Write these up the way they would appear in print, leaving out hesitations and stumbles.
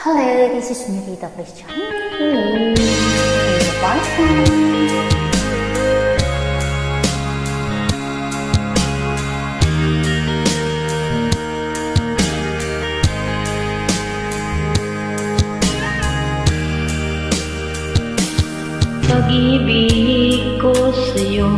Hello, this is Nikita. Please join me. Bye. Pag-ibig ko sa'yo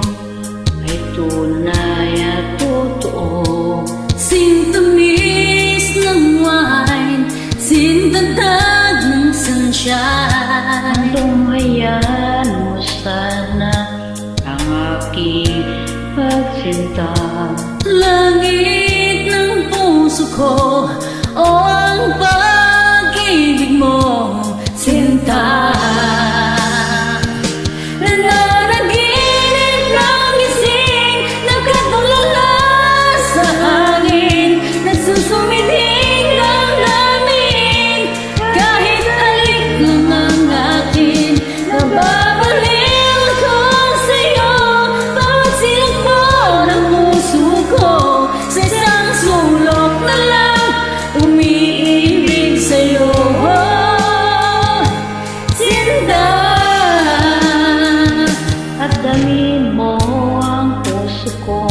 ay tunay at totoo. Sintamis ng wine, sintatag ng sunshine. Tunghayan mo sana ang aking pagsinta. Langit ng puso ko, o ang pag-ibig mo, sinta. Nananaginip ng gising, nakatulala sa hangin, nagsusumiding ng namin, kahit halik lang ang akin. Nababaliw ko sa'yo, bawat silakbo ng puso ko, sa isang sulok na lang, umiibig sa'yo. Sinta. At damin mo ang puso ko,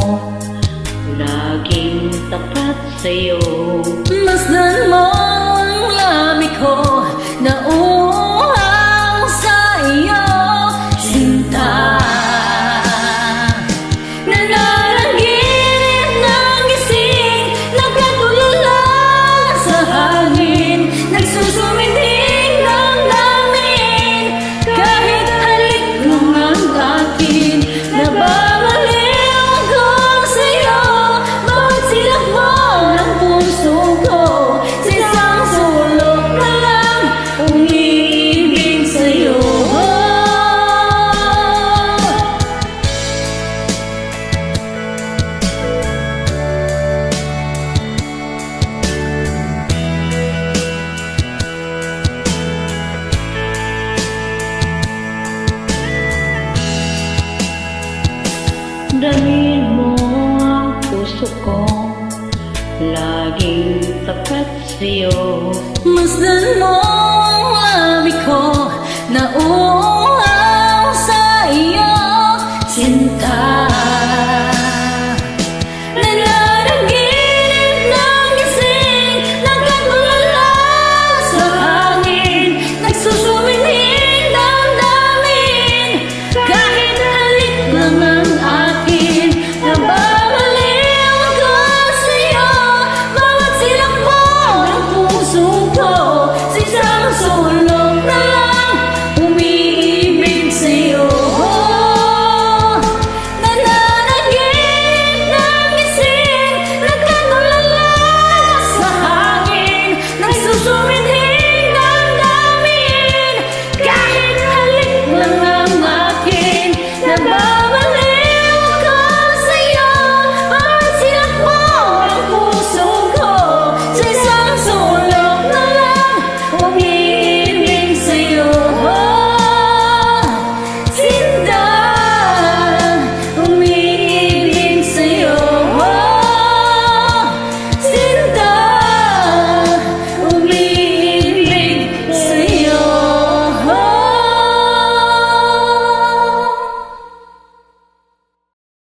laging tapat sa'yo. Masdan mo ang labi ko, na uhaw sa iyo, sinta. Nananaginip ng gising, nakatulala sa hangin, nagsusumiding ng namin, kahit halik lang ang akin. Nababaliw ako sa'yo, bawat silakbo ng puso ko, sa isang sulok na lang, umiibig sa'yo. Damin mo ang puso ko, laging tapat sa'yo. Masdan mo ang labi ko, na uhaw sa iyo, sinta. Nananaginip ng gising, nakatulala sa hangin, nagsusumiding ng damin, kahit halik lang ang akin. Nababaliw ako sa'yo, bawat silakbo ng puso ko, sa isang sulok